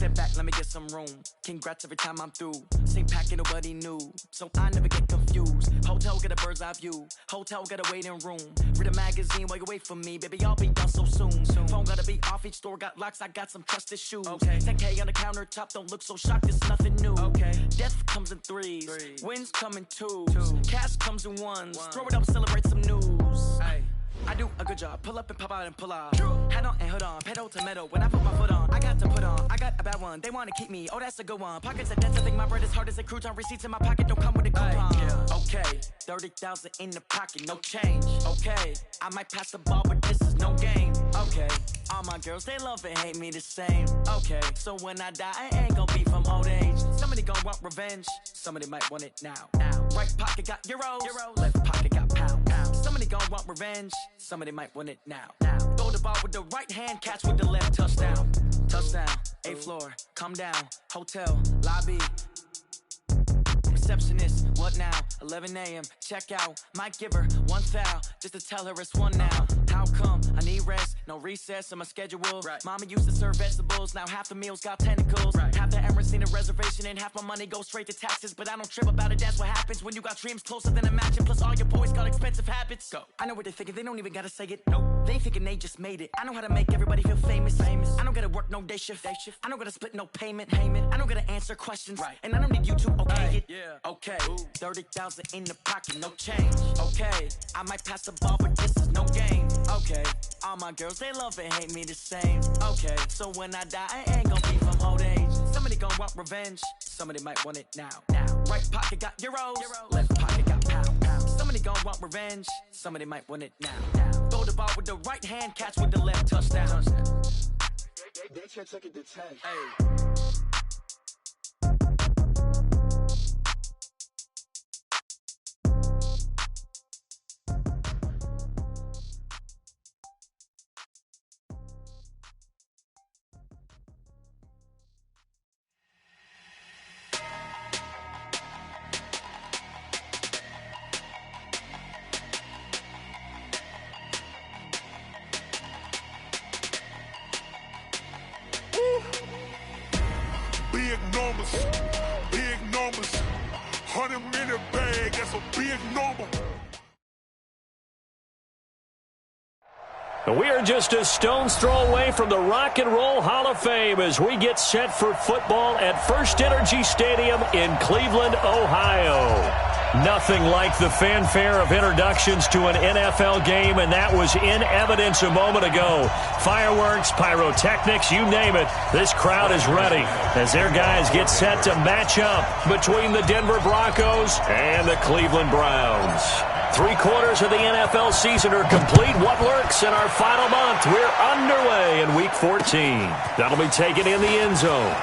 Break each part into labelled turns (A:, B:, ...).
A: sit back, let me get some room. Congrats every time I'm through. Same packet, nobody knew, so I never get confused. Hotel get a bird's eye view. Hotel get a waiting room. Read a magazine while you wait for me, baby. I'll be done so soon. Phone gotta be off. Each store got locks. I got some trusted shoes. 10K on the countertop. Don't look so shocked. It's nothing new. Death comes in threes. Wins come in twos. Cash comes in ones. Throw it up, celebrate some news. I do a good job. Pull up and pop out and pull out. Head on and hood on. Pedal to metal. When I put my foot on, I got to put on. I got a bad one. They want to keep me. Oh, that's a good one. Pockets are dense. I think my bread is hard as a crouton. Receipts in my pocket don't come with a coupon. Okay, 30,000 in the pocket, no change. Okay, I might pass the ball, but this is no game. Okay, all my girls, they love and hate me the same. Okay, so when I die, I ain't gonna be from old age. Somebody gon' want revenge. Somebody might want it now. Right pocket got euros. Left pocket got pound. Somebody gon' want revenge. Somebody might want it now. Throw the ball with the right hand, catch with the left. Touchdown. Touchdown. 8th floor. Come down. Hotel. Lobby. Receptionist, what now? 11 a.m. Check out. Might give her one foul just to tell her it's one now. How come? I need rest, no recess in my schedule. Mama used to serve vegetables, now half the meals got tentacles. Half the Emirates need a reservation and half my money goes straight to taxes. But I don't trip about it, that's what happens when you got dreams closer than imagine. Plus all your boys got expensive habits. Go. I know what they're thinking, they don't even gotta say it. Nope. They thinking they just made it. I know how to make everybody feel famous. I don't gotta work no day shift. I don't gotta split no payment. I don't gotta answer questions. And I don't need you to okay it. Okay, 30,000 in the pocket, no change. Okay, I might pass the ball, but this is no game. Okay, all my girls, they love and hate me the same. Okay, so when I die, I ain't gonna be from old age. Somebody gon' want revenge. Somebody might want it now. Right pocket got euros. Left pocket got pound. Somebody gon' want revenge. Somebody might want it now. Throw the ball with the right hand, catch with the left. Touchdown.
B: They check it to 10.
C: Big numbers, 100-minute bag, that's a big number.
D: We are just a stone's throw away from the Rock and Roll Hall of Fame as we get set for football at First Energy Stadium in Cleveland, Ohio. Nothing like the fanfare of introductions to an NFL game, and that was in evidence a moment ago. Fireworks, pyrotechnics, you name it. This crowd is ready as their guys get set to match up between the Denver Broncos and the Cleveland Browns. 3/4 of the NFL season are complete. What lurks in our final month? We're underway in Week 14. That'll be taken in the end zone.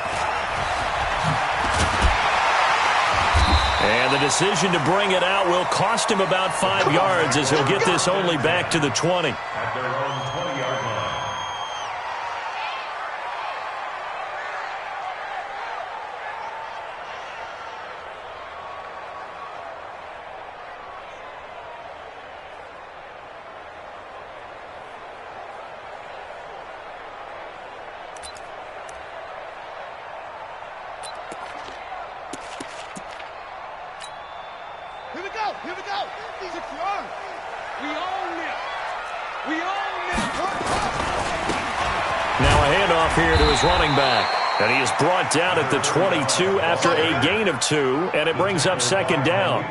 D: And the decision to bring it out will cost him about 5 yards as he'll get this only back to the 20.
E: At their own 20-yard line.
B: Here we go. These are yours. We own it. We own it.
D: Now a handoff here to his running back. And he is brought down at the 22 after a gain of 2, and it brings up second down.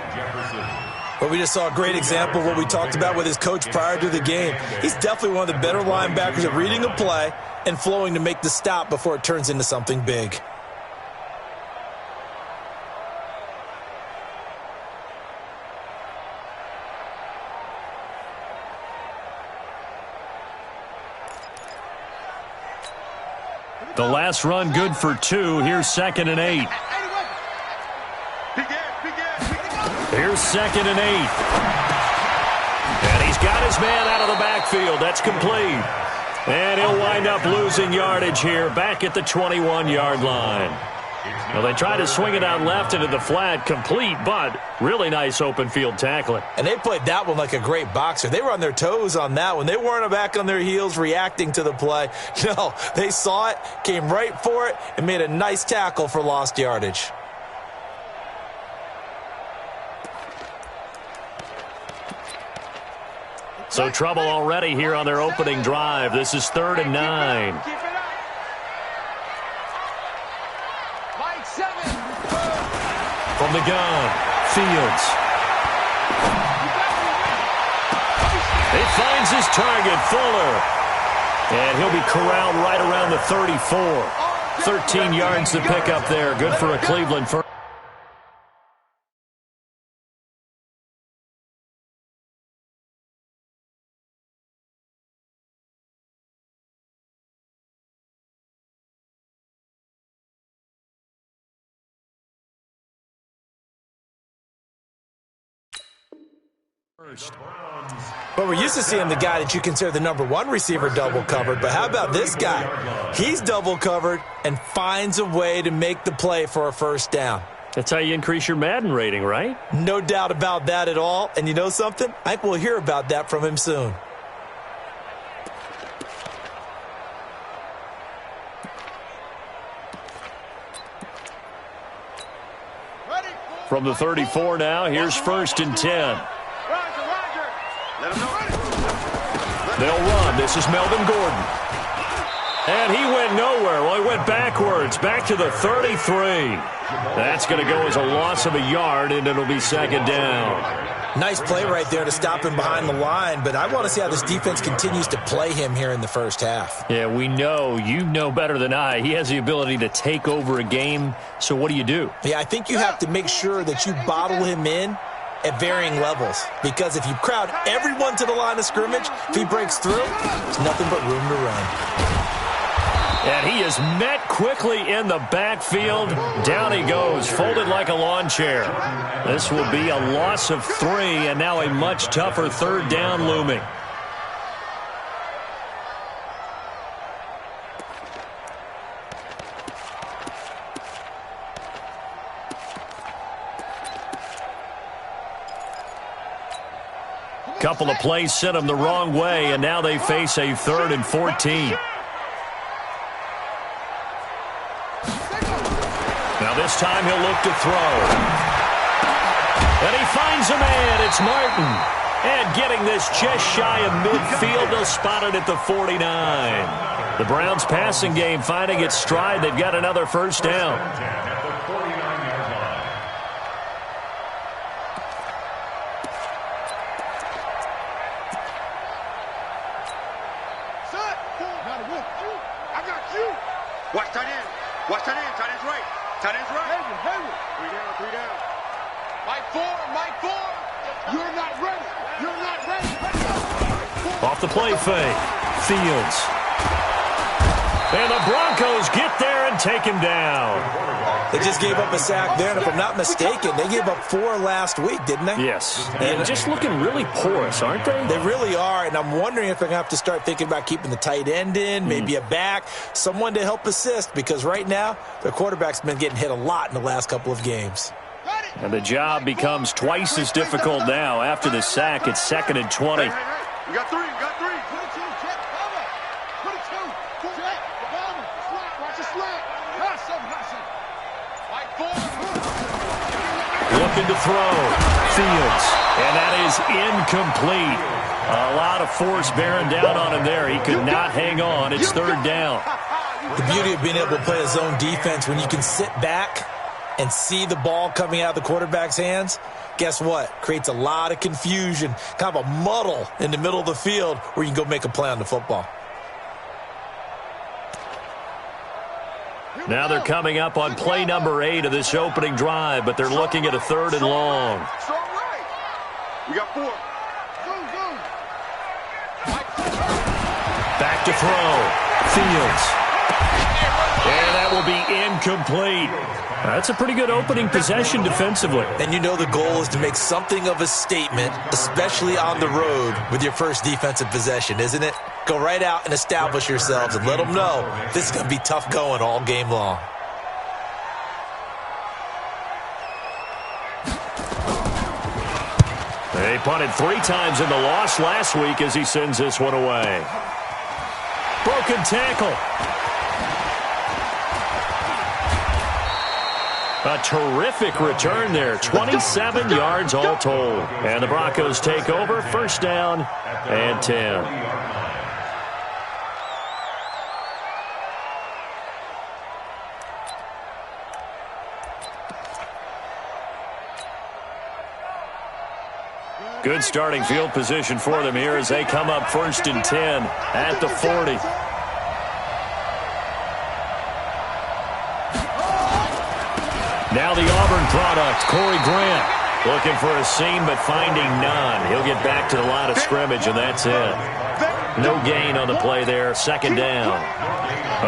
F: Well, we just saw a great example of what we talked about with his coach prior to the game. He's definitely one of the better linebackers at reading a play and flowing to make the stop before it turns into something big.
D: The last run good for 2. Here's 2nd and 8. Here's 2nd and 8. And he's got his man out of the backfield. That's complete. And he'll wind up losing yardage here back at the 21-yard line. Well, they tried to swing it out left into the flat, complete, but really nice open field tackling.
F: And they played that one like a great boxer. They were on their toes on that one. They weren't back on their heels reacting to the play. No, they saw it, came right for it, and made a nice tackle for lost yardage.
D: So trouble already here on their opening drive. This is 3rd and 9. From the gun, Fields. He finds his target, Fuller. And he'll be corralled right around the 34. 13 yards to pick up there. Good for a Cleveland first.
F: But we're used to seeing the guy that you consider the number 1 receiver double covered. But how about this guy? He's double covered and finds a way to make the play for a first down.
D: That's how you increase your Madden rating, right?
F: No doubt about that at all. And you know something? I think we'll hear about that from him soon.
D: From the 34 now, here's 1st and 10. They'll run. This is Melvin Gordon. And he went nowhere. Well, he went backwards, back to the 33. That's going to go as a loss of a yard, and it'll be 2nd down.
F: Nice play right there to stop him behind the line, but I want to see how this defense continues to play him here in the first half.
D: Yeah, we know. You know better than I. He has the ability to take over a game, so what do?
F: Yeah, I think you have to make sure that you bottle him in at varying levels, because if you crowd everyone to the line of scrimmage, if he breaks through, there's nothing but room to run.
D: And he is met quickly in the backfield. Down he goes, folded like a lawn chair. This will be a loss of 3, and now a much tougher 3rd down looming. Couple of plays sent them the wrong way, and now they face a 3rd and 14. Now this time he'll look to throw. And he finds a man. It's Martin. And getting this just shy of midfield, they'll spot it at the 49. The Browns passing game finding its stride. They've got another first down.
B: Watch tight end. Watch tight end. Tight end's right. Tight end's right. Hayward. 3 down. Mike 4. You're not ready. You're not ready.
D: Off the play fake. Fields. And the Broncos get there and take him down.
F: They just gave up a sack there, and if I'm not mistaken, they gave up 4 last week, didn't they?
D: Yes. And just looking really porous, aren't they?
F: They really are, and I'm wondering if they're going to have to start thinking about keeping the tight end in, maybe a back, someone to help assist, because right now, their quarterback's been getting hit a lot in the last couple of games.
D: And the job becomes twice as difficult now. After the sack, it's 2nd and 20.
B: We got 3.
D: Looking to throw. Fields. And that is incomplete. A lot of force bearing down on him there. He could not hang on. It's 3rd down.
F: The beauty of being able to play a zone defense, when you can sit back and see the ball coming out of the quarterback's hands, guess what? Creates a lot of confusion, kind of a muddle in the middle of the field where you can go make a play on the football.
D: Now they're coming up on play number 8 of this opening drive, but they're looking at a 3rd and long.
B: We got 4.
D: Back to throw. Fields. And that will be incomplete. That's a pretty good opening possession defensively.
F: And you know the goal is to make something of a statement, especially on the road with your first defensive possession, isn't it? Go right out and establish yourselves and let them know this is going to be tough going all game long.
D: They punted 3 times in the loss last week as he sends this one away. Broken tackle. A terrific return there. 27 yards all told. And the Broncos take over. First down and 10. Good starting field position for them here as they come up 1st and 10 at the 40. Now the Auburn product, Corey Grant, looking for a seam but finding none. He'll get back to the line of scrimmage, and that's it. No gain on the play there, 2nd down.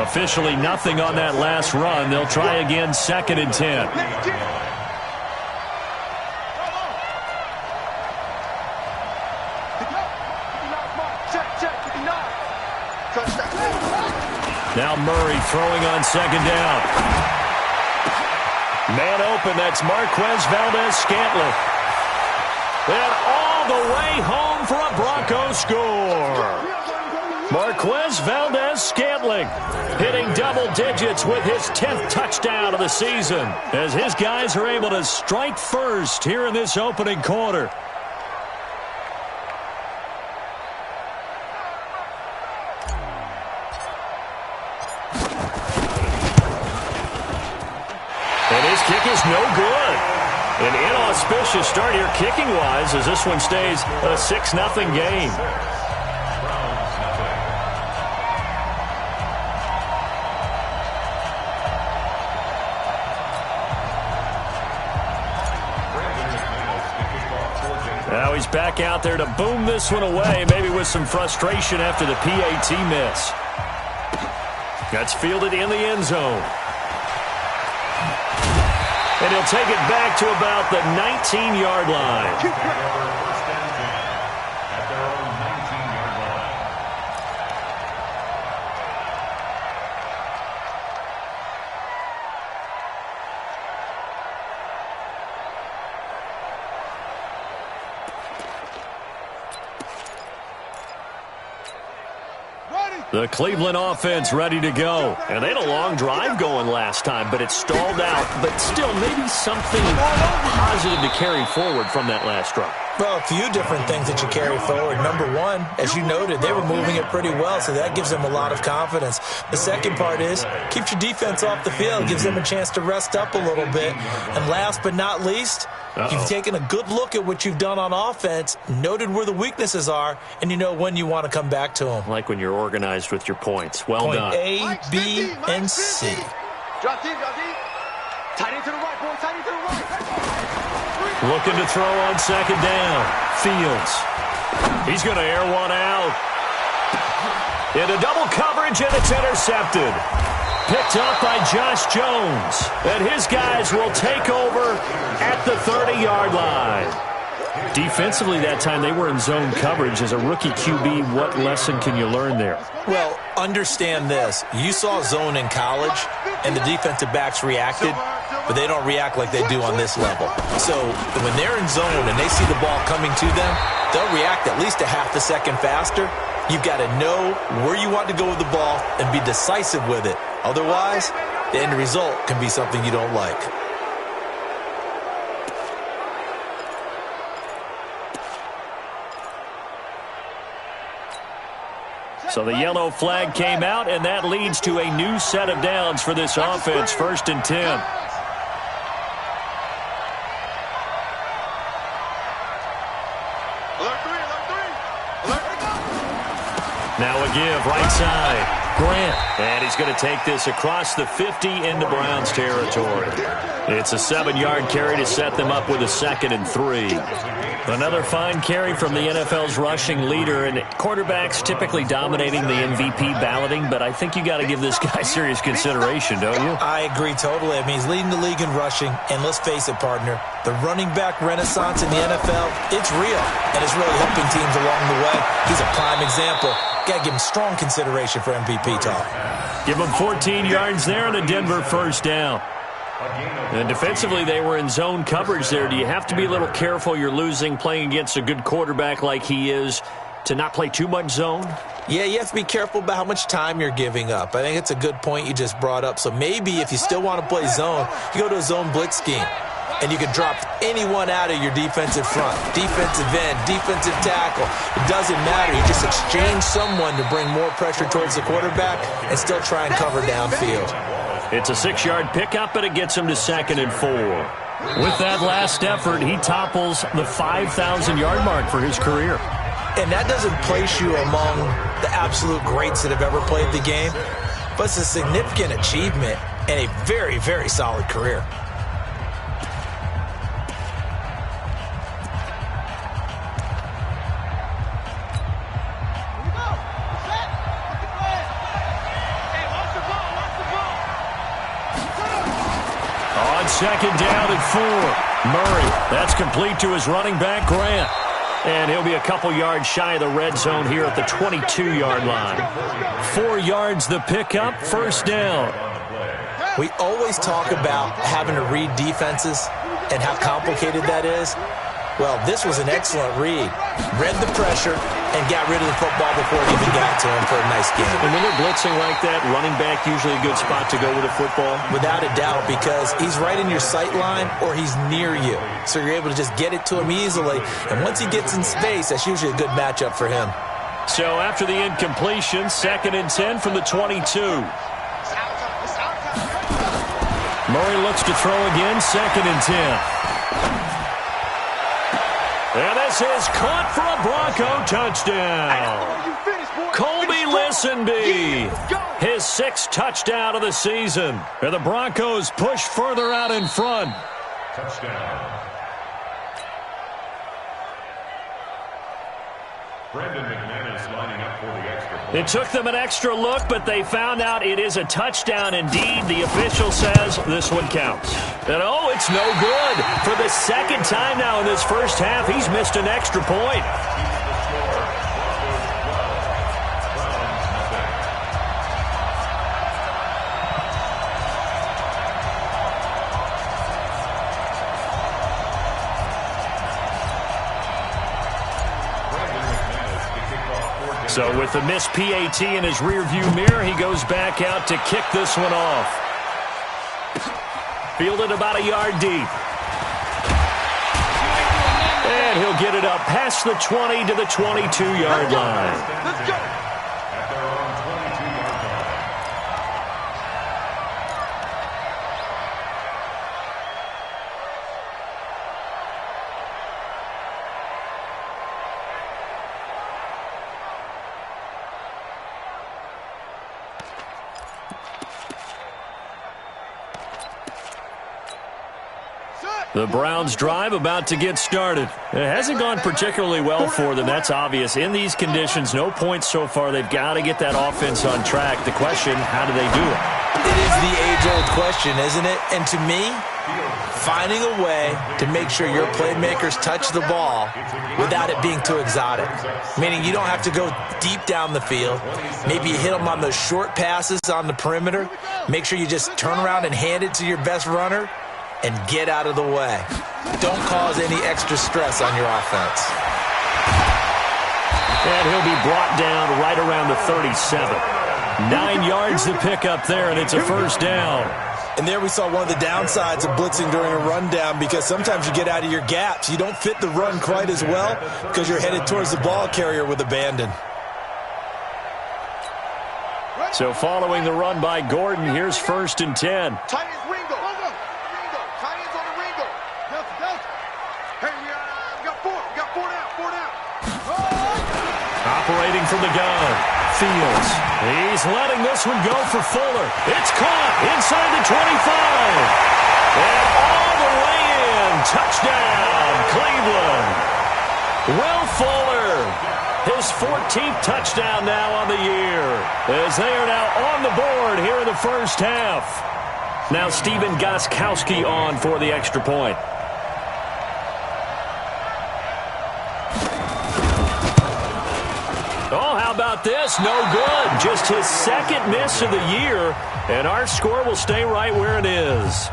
D: Officially nothing on that last run. They'll try again, 2nd and 10. Now Murray throwing on 2nd down. Man open, that's Marquez Valdez-Scantling. And all the way home for a Bronco score. Marquez Valdez-Scantling hitting double digits with his 10th touchdown of the season as his guys are able to strike first here in this opening quarter. Kick is no good. An inauspicious start here kicking-wise as this one stays a 6-0 game. Now he's back out there to boom this one away, maybe with some frustration after the PAT miss. That's fielded in the end zone. And he'll take it back to about the 19-yard line.
E: At their own 19-yard line.
D: The Cleveland offense ready to go. And they had a long drive going last time, but it stalled out. But still, maybe something positive to carry forward from that last drive.
F: Well, a few different things that you carry forward. Number one, as you noted, they were moving it pretty well, so that gives them a lot of confidence. The second part is, keeps your defense off the field, gives them a chance to rest up a little bit. And last but not least, you've taken a good look at what you've done on offense, noted where the weaknesses are, and you know when you want to come back to them.
D: Like when you're organized with your points. Well
F: Point
D: done.
F: A, B, and C.
B: Drop deep, drop deep. Tight end to the right, boy, tight end to the right.
D: Looking to throw on 2nd down. Fields. He's going to air one out. Into double coverage, and it's intercepted. Picked up by Josh Jones. And his guys will take over at the 30-yard line. Defensively that time, they were in zone coverage. As a rookie QB, what lesson can you learn there?
F: Well, understand this. You saw zone in college, and the defensive backs reacted, but they don't react like they do on this level. So when they're in zone and they see the ball coming to them, they'll react at least a half a second faster. You've got to know where you want to go with the ball and be decisive with it. Otherwise, the end result can be something you don't like.
D: So the yellow flag came out, and that leads to a new set of downs for this offense. 1st and 10. Now a give, right side. Grant. And he's going to take this across the 50 into Browns territory. It's a 7-yard carry to set them up with a 2nd and 3. Another fine carry from the NFL's rushing leader, and quarterbacks typically dominating the MVP balloting, but I think you got to give this guy serious consideration, don't you?
F: I agree totally. I mean, he's leading the league in rushing, and let's face it, partner, the running back renaissance in the NFL, it's real, and it's really helping teams along the way. He's a prime example. Got to give him strong consideration for MVP talk.
D: Give him 14 yards there and a Denver 1st down. And defensively, they were in zone coverage there. Do you have to be a little careful? You're losing, playing against a good quarterback like he is, to not play too much zone?
F: Yeah, you have to be careful about how much time you're giving up. I think it's a good point you just brought up. So maybe if you still want to play zone, you go to a zone blitz scheme. And you can drop anyone out of your defensive front, defensive end, defensive tackle. It doesn't matter. You just exchange someone to bring more pressure towards the quarterback and still try and cover downfield.
D: It's a 6-yard pickup, and it gets him to 2nd and 4. With that last effort, he topples the 5,000-yard mark for his career.
F: And that doesn't place you among the absolute greats that have ever played the game, but it's a significant achievement and a very, very solid career.
D: Second down and 4. Murray, that's complete to his running back, Grant. And he'll be a couple yards shy of the red zone here at the 22-yard line. 4 yards the pickup, first down.
F: We always talk about having to read defenses and how complicated that is. Well, this was an excellent read. Read the pressure and got rid of the football before it even got to him for a nice game.
D: And when they're blitzing like that, running back usually a good spot to go with a football?
F: Without a doubt, because he's right in your sight line or he's near you. So you're able to just get it to him easily. And once he gets in space, that's usually a good matchup for him.
D: So after the incompletion, 2nd and 10 from the 22. Murray looks to throw again, 2nd and 10. And this is caught for a Bronco touchdown. Colby Listenby, his 6th touchdown of the season. And the Broncos push further out in front.
E: Touchdown. Brandon McManus lining up for the extra point.
D: It took them an extra look, but they found out it is a touchdown indeed. The official says this one counts. And oh, it's no good. For the 2nd time now in this first half, he's missed an extra point. So with the missed PAT in his rearview mirror, he goes back out to kick this one off. Fielded about a yard deep. And he'll get it up past the 20 to the 22-yard line.
B: Let's go.
E: At their own 22-yard line.
D: The Browns' drive about to get started. It hasn't gone particularly well for them. That's obvious. In these conditions, no points so far. They've got to get that offense on track. The question, how do they do it?
F: It is the age-old question, isn't it? And to me, finding a way to make sure your playmakers touch the ball without it being too exotic. Meaning you don't have to go deep down the field. Maybe you hit them on those short passes on the perimeter. Make sure you just turn around and hand it to your best runner and get out of the way. Don't cause any extra stress on your offense.
D: And he'll be brought down right around the 37. 9 yards to pick up there, and it's a first down.
F: And there we saw one of the downsides of blitzing during a rundown, because sometimes you get out of your gaps. You don't fit the run quite as well because you're headed towards the ball carrier with abandon.
D: So following the run by Gordon, here's 1st and 10.
B: Tight ends Ringo. Ringo. Tight ends on the Ringo. Hey, we got 4. We got 4 down. 4 down.
D: Operating from the gun. Fields. He's letting this one go for Fuller. It's caught inside the 25. And all the way in. Touchdown, Cleveland. Will Fuller. His 14th touchdown now on the year, as they are now on the board here in the first half. Now Steven Gostkowski on for the extra point. Oh, how about this? No good. Just his 2nd miss of the year, and our score will stay right where it is.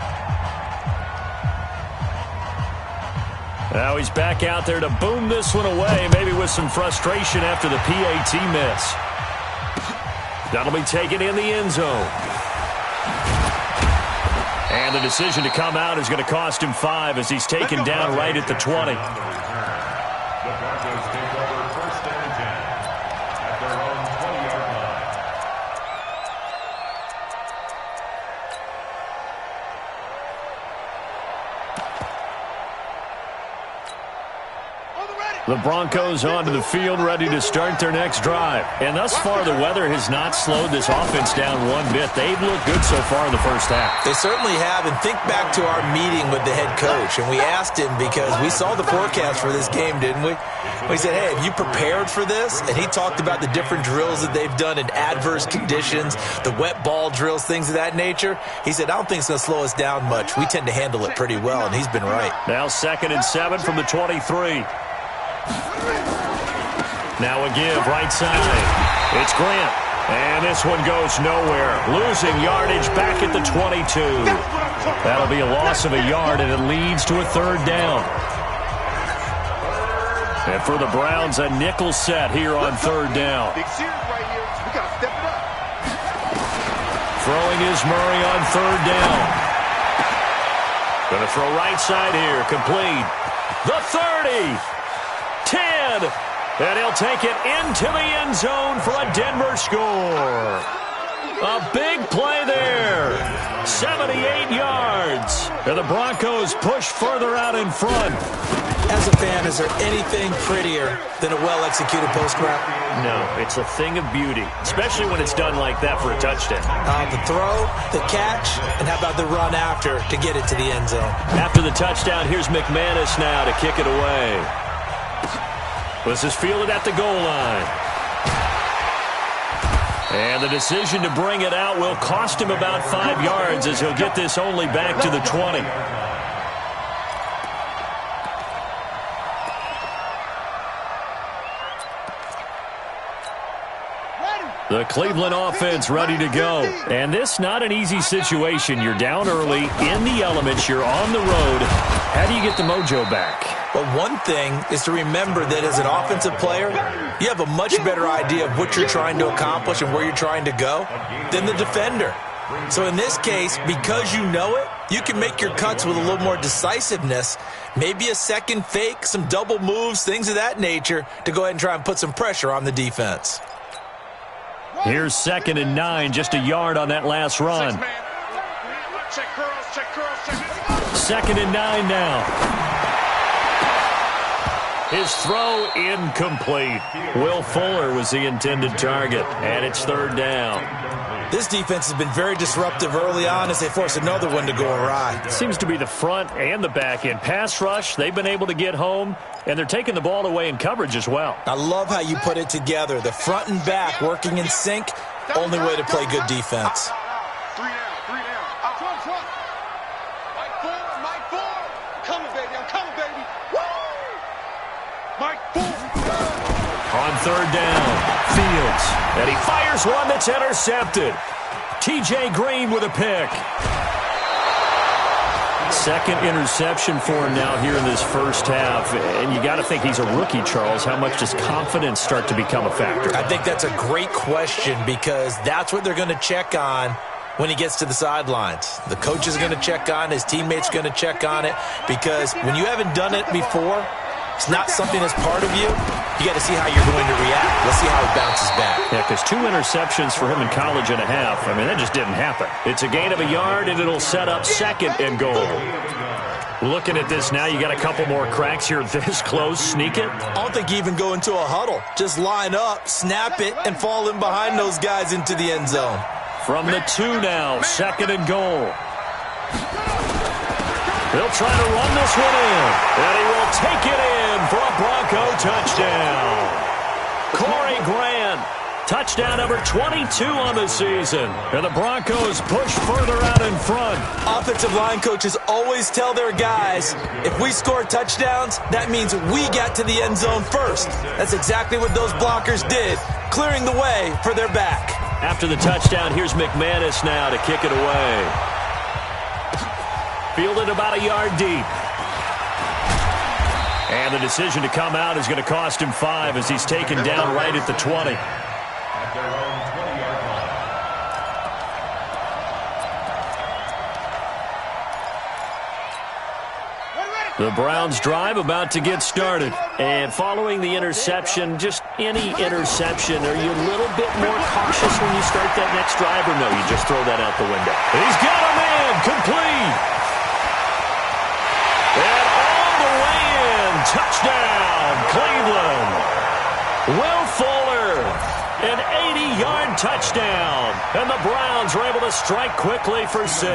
D: Now he's back out there to boom this one away, maybe with some frustration after the PAT miss. That'll be taken in the end zone. And the decision to come out is going to cost him 5 as he's taken down right at the 20.
E: The Broncos take over first and 10 at their own 20-yard line.
D: The Broncos onto the field, ready to start their next drive. And thus far, the weather has not slowed this offense down one bit. They've looked good so far in the first half.
F: They certainly have. And think back to our meeting with the head coach. And we asked him because we saw the forecast for this game, didn't we? We said, hey, have you prepared for this? And he talked about the different drills that they've done in adverse conditions, the wet ball drills, things of that nature. He said, I don't think it's going to slow us down much. We tend to handle it pretty well, and he's been right.
D: Now 2nd and 7 from the 23. Now a give, right side. It's Grant. And this one goes nowhere. Losing yardage back at the 22. That'll be a loss of a yard, and it leads to a 3rd down. And for the Browns, a nickel set here on 3rd down.
B: Big series right here. We got to step it up.
D: Throwing is Murray on 3rd down. Going to throw right side here. Complete. The 30. 10. And he'll take it into the end zone for a Denver score. A big play there. 78 yards. And the Broncos push further out in front.
F: As a fan, is there anything prettier than a well-executed post-route?
D: No, it's a thing of beauty, especially when it's done like that for a touchdown.
F: The throw, the catch, and how about the run after to get it to the end zone?
D: After the touchdown, here's McManus now to kick it away. This is fielded at the goal line. And the decision to bring it out will cost him about 5 yards as he'll get this only back to the 20. The Cleveland offense ready to go. And this not an easy situation. You're down early, in the elements, you're on the road. How do you get the mojo back?
F: Well, one thing is to remember that as an offensive player, you have a much better idea of what you're trying to accomplish and where you're trying to go than the defender. So in this case, because you know it, you can make your cuts with a little more decisiveness, maybe a second fake, some double moves, things of that nature, to go ahead and try and put some pressure on the defense.
D: Here's 2nd and 9, just a yard on that last run.
B: Check curls, check curls, check.
D: 2nd and 9 now. His throw incomplete. Will Fuller was the intended target, and it's 3rd down.
F: This defense has been very disruptive early on as they force another one to go awry.
D: It seems to be the front and the back end. Pass rush, they've been able to get home, and they're taking the ball away in coverage as well.
F: I love how you put it together. The front and back working in sync, only way to play good defense.
B: 3 down. Front. Mike 4. Coming, baby. I'm coming, baby. Woo! Mike 4.
D: On 3rd down, Fields. And he fires one that's intercepted. T.J. Green with a pick. 2nd interception for him now here in this first half. And you got to think he's a rookie, Charles. How much does confidence start to become a factor?
F: I think that's a great question because that's what they're going to check on when he gets to the sidelines. The coach is going to check on, his teammates going to check on it, because when you haven't done it before, it's not something that's part of you. You got to see how you're going to react. Let's see how he bounces back.
D: Yeah, because 2 interceptions for him in college and a half. I mean, that just didn't happen. It's a gain of a yard, and it'll set up 2nd and goal. Looking at this now, you got a couple more cracks here this close. Sneak it.
F: I don't think you even go into a huddle. Just line up, snap it, and fall in behind those guys into the end zone.
D: From the 2 now, 2nd and goal. They'll try to run this one in, and he will take it in for a Bronco touchdown. Corey Grant, touchdown number 22 on the season. And the Broncos push further out in front.
F: Offensive line coaches always tell their guys, if we score touchdowns, that means we got to the end zone first. That's exactly what those blockers did, clearing the way for their back.
D: After the touchdown, here's McManus now to kick it away. Fielded about a yard deep. And the decision to come out is going to cost him 5 as he's taken down right at the 20.
E: At their own 20-yard line.
D: The Browns drive about to get started. And following the interception, just any interception, are you a little bit more cautious when you start that next drive, or no, you just throw that out the window? He's got a man, complete. And all the way in, touchdown, Cleveland. Will Fuller, an 80-yard touchdown. And the Browns are able to strike quickly for 6.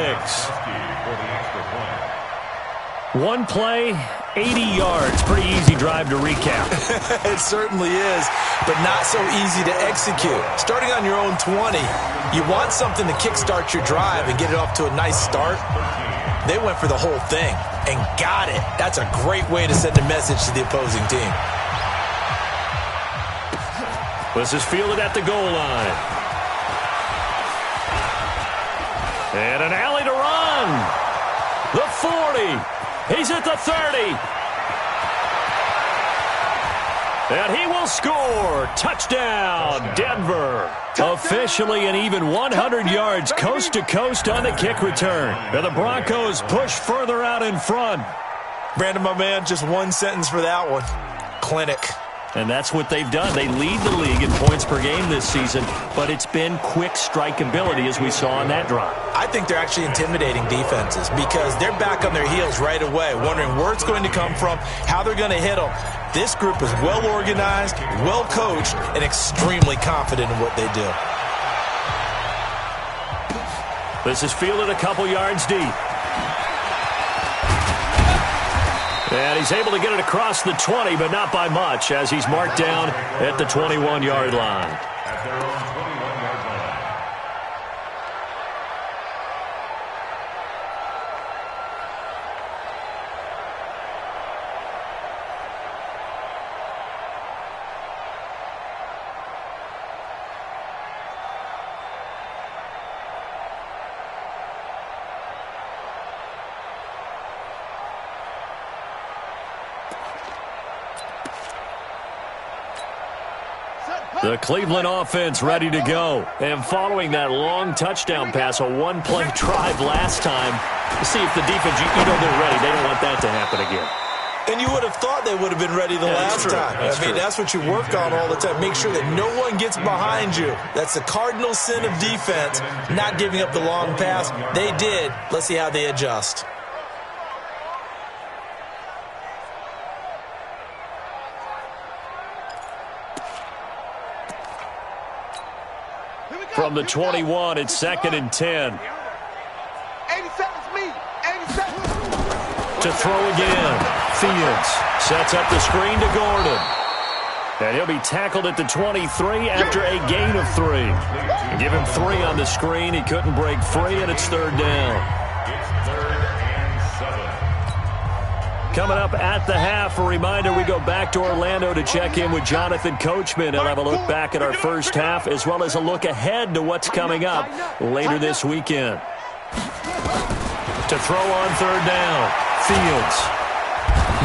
D: One play, 80 yards. Pretty easy drive to recap.
F: It certainly is, but not so easy to execute. Starting on your own 20, you want something to kickstart your drive and get it off to a nice start. They went for the whole thing and got it. That's a great way to send a message to the opposing team.
D: This is fielded at the goal line. And an alley to run. The 40. He's at the 30. And he will score. Touchdown, Denver. Officially an even 100 yards coast to coast on the kick return. And the Broncos push further out in front.
F: Brandon, my man, just one sentence for that one. Clinic.
D: And that's what they've done. They lead the league in points per game this season, but it's been quick strikeability as we saw on that drive.
F: I think they're actually intimidating defenses because they're back on their heels right away, wondering where it's going to come from, how they're going to hit them. This group is well organized, well coached, and extremely confident in what they do.
D: This is fielded a couple yards deep. And he's able to get it across the 20, but not by much, as he's marked down at the 21-yard line.
E: At their own 21-yard line.
D: The Cleveland offense ready to go. And following that long touchdown pass, a one-play drive last time, to see if the defense, you know they're ready. They don't want that to happen again.
F: And you would have thought they would have been ready the last time. That's what you work on all the time. Make sure that no one gets behind you. That's the cardinal sin of defense, not giving up the long pass. They did. Let's see how they adjust.
D: From the 21, it's 2nd and 10.
B: 80 seconds, me. 80 seconds.
D: To throw again. Fields sets up the screen to Gordon. And he'll be tackled at the 23 after a gain of 3. Give him 3 on the screen. He couldn't break free, and it's 3rd down.
E: It's 3rd and 7.
D: Coming up at the half, a reminder, we go back to Orlando to check in with Jonathan Coachman. He'll have a look back at our first half, as well as a look ahead to what's coming up later this weekend. To throw on 3rd down, Fields.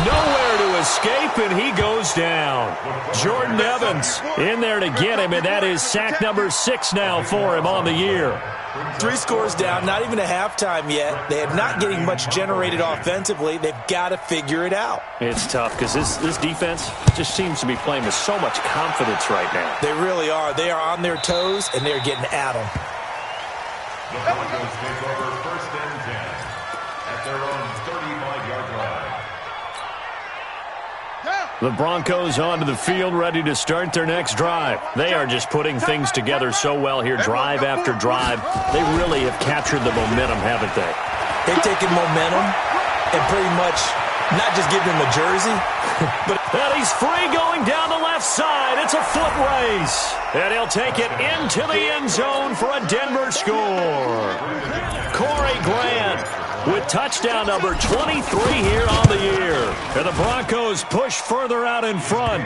D: Nowhere to escape, and he goes down. Jordan Evans in there to get him, and that is sack number 6 now for him on the year.
F: 3 scores down, not even a halftime yet. They are not getting much generated offensively. They've got to figure it out.
D: It's tough because this defense just seems to be playing with so much confidence right now.
F: They really are. They are on their toes, and they're getting at them.
E: The Broncos take over 1st and 10 at their own 35-yard line.
D: The Broncos onto the field, ready to start their next drive. They are just putting things together so well here, drive after drive. They really have captured the momentum, haven't they?
F: They've taken momentum and pretty much not just given him a jersey, but...
D: And he's free going down the left side. It's a foot race. And he'll take it into the end zone for a Denver score. Corey Grant with touchdown number 23 here on the year. And the Broncos push further out in front.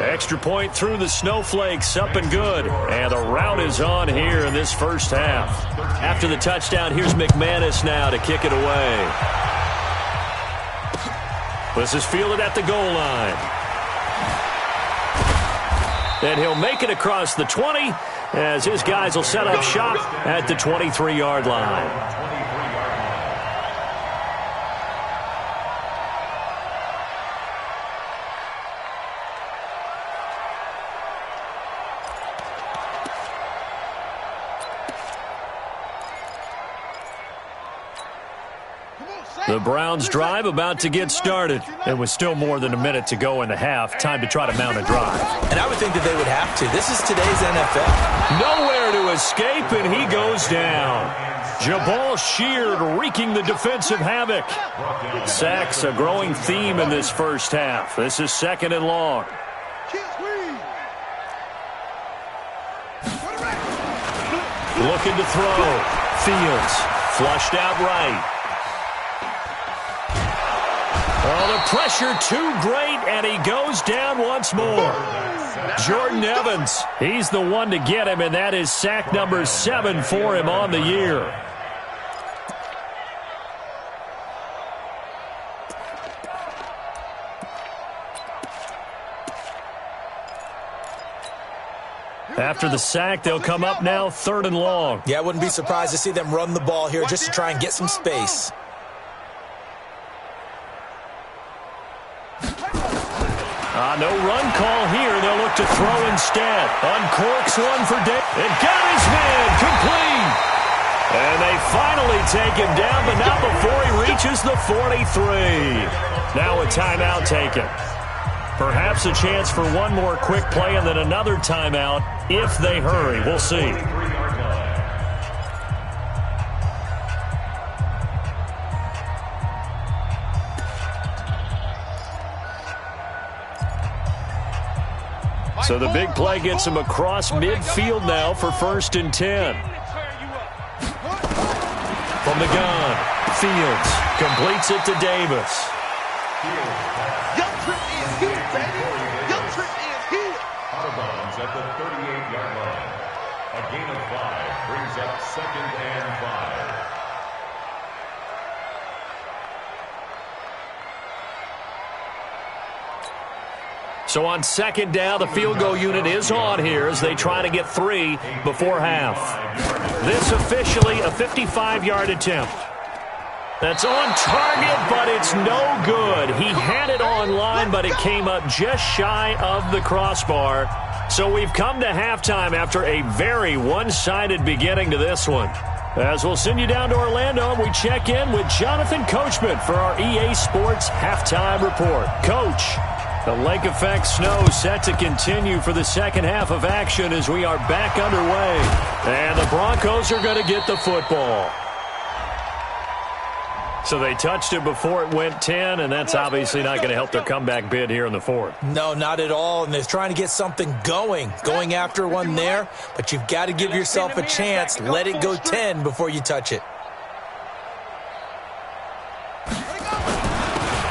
D: Extra point through the snowflakes, up and good. And the route is on here in this first half. After the touchdown, here's McManus now to kick it away. This is fielded at the goal line. And he'll make it across the 20 as his guys will set up shop at the 23-yard line. The Browns drive about to get started. It was still more than a minute to go in the half. Time to try to mount a drive.
F: And I would think that they would have to. This is today's NFL.
D: Nowhere to escape, and he goes down. Jabal Sheard wreaking the defensive havoc. Sacks a growing theme in this first half. This is 2nd and long. Looking to throw. Fields flushed out right. Oh, the pressure too great, and he goes down once more. Jordan Evans, he's the one to get him, and that is sack number 7 for him on the year. After the sack, they'll come up now 3rd and long.
F: Yeah, I wouldn't be surprised to see them run the ball here just to try and get some space.
D: No run call here. They'll look to throw instead. Uncorks one for Dave. And got his man complete. And they finally take him down, but not before he reaches the 43. Now a timeout taken. Perhaps a chance for one more quick play and then another timeout if they hurry. We'll see. So the big play gets him across midfield now for 1st and 10. From the gun, Fields completes it to Davis.
B: Young Trip is here, baby. Young Trip is here.
E: Out of bounds at the 38-yard line. A gain of 5 brings up 2nd and 5.
D: So on 2nd down, the field goal unit is on here as they try to get 3 before half. This officially a 55-yard attempt. That's on target, but it's no good. He had it on line, but it came up just shy of the crossbar. So we've come to halftime after a very one-sided beginning to this one. As we'll send you down to Orlando, we check in with Jonathan Coachman for our EA Sports Halftime Report. Coach, the lake effect snow set to continue for the second half of action as we are back underway. And the Broncos are going to get the football. So they touched it before it went 10, and that's obviously not going to help their comeback bid here in the 4th.
F: No, not at all, and they're trying to get something going after one there, but you've got to give yourself a chance. Let it go 10 before you touch it.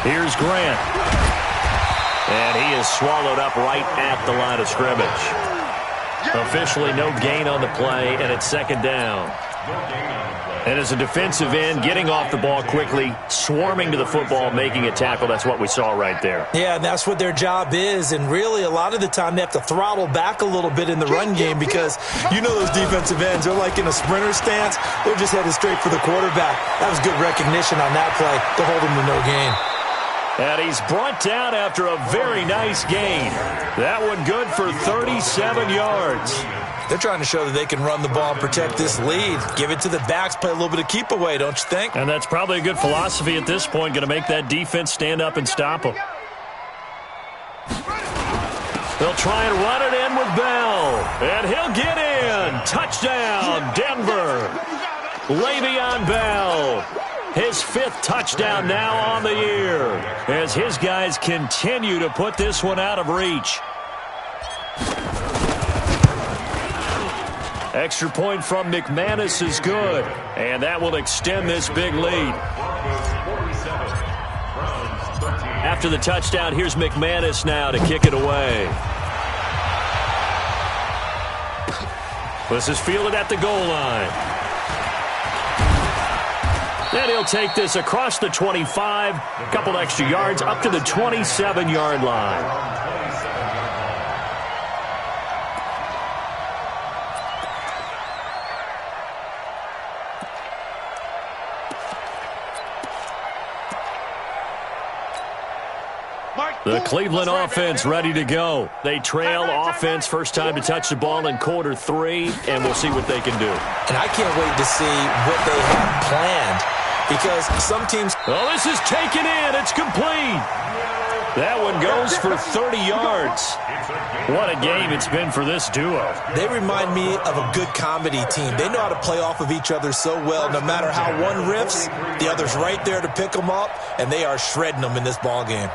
D: Here's Grant. And he is swallowed up right at the line of scrimmage. Officially no gain on the play, and it's 2nd down. And as a defensive end, getting off the ball quickly, swarming to the football, making a tackle, that's what we saw right there.
F: Yeah, and that's what their job is, and really a lot of the time they have to throttle back a little bit in the run game because you know those defensive ends, they're like in a sprinter stance, they're just headed straight for the quarterback. That was good recognition on that play to hold him to no gain.
D: And he's brought down after a very nice gain. That one good for 37 yards.
F: They're trying to show that they can run the ball and protect this lead. Give it to the backs, play a little bit of keep away, don't you think?
D: And that's probably a good philosophy at this point, going to make that defense stand up and stop them. They'll try and run it in with Bell. And he'll get in. Touchdown, Denver. Le'Veon Bell. His 5th touchdown now on the year as his guys continue to put this one out of reach. Extra point from McManus is good, and that will extend this big lead. After the touchdown, here's McManus now to kick it away. This is fielded at the goal line. And he'll take this across the 25, a couple extra yards, up to the 27-yard line. The Cleveland offense ready to go. They trail offense, first time to touch the ball in quarter 3, and we'll see what they can do.
F: And I can't wait to see what they have planned because some teams...
D: Oh, this is taken in. It's complete. That one goes for 30 yards. What a game it's been for this duo.
F: They remind me of a good comedy team. They know how to play off of each other so well. No matter how one riffs, the other's right there to pick them up, and they are shredding them in this ball game.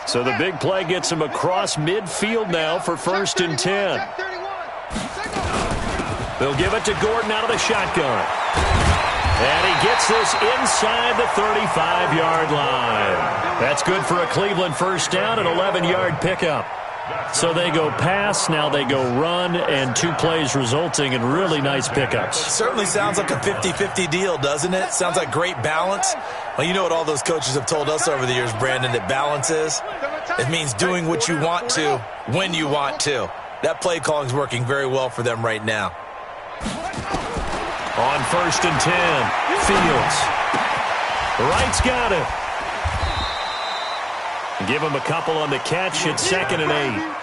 D: So the big play gets him across midfield now for 1st and 10. They'll give it to Gordon out of the shotgun. And he gets this inside the 35-yard line. That's good for a Cleveland first down, an 11-yard pickup. So they go pass, now they go run, and 2 plays resulting in really nice pickups.
F: Certainly sounds like a 50-50 deal, doesn't it? Sounds like great balance. Well, you know what all those coaches have told us over the years, Brandon, that balance is? It means doing what you want to when you want to. That play calling is working very well for them right now.
D: On 1st and 10, Fields. Wright's got it. Give him a couple on the catch at 2nd and 8.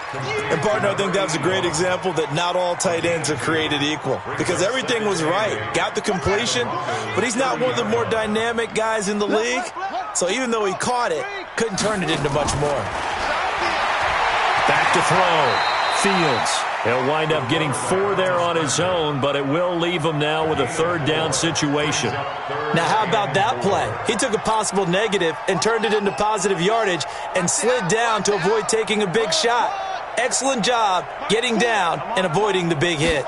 F: And, partner, I think that was a great example that not all tight ends are created equal because everything was right. Got the completion, but he's not one of the more dynamic guys in the league. So even though he caught it, couldn't turn it into much more.
D: Back to throw. Fields. He'll wind up getting 4 there on his own, but it will leave him now with a 3rd down situation.
F: Now, how about that play? He took a possible negative and turned it into positive yardage and slid down to avoid taking a big shot. Excellent job getting down and avoiding the big hit.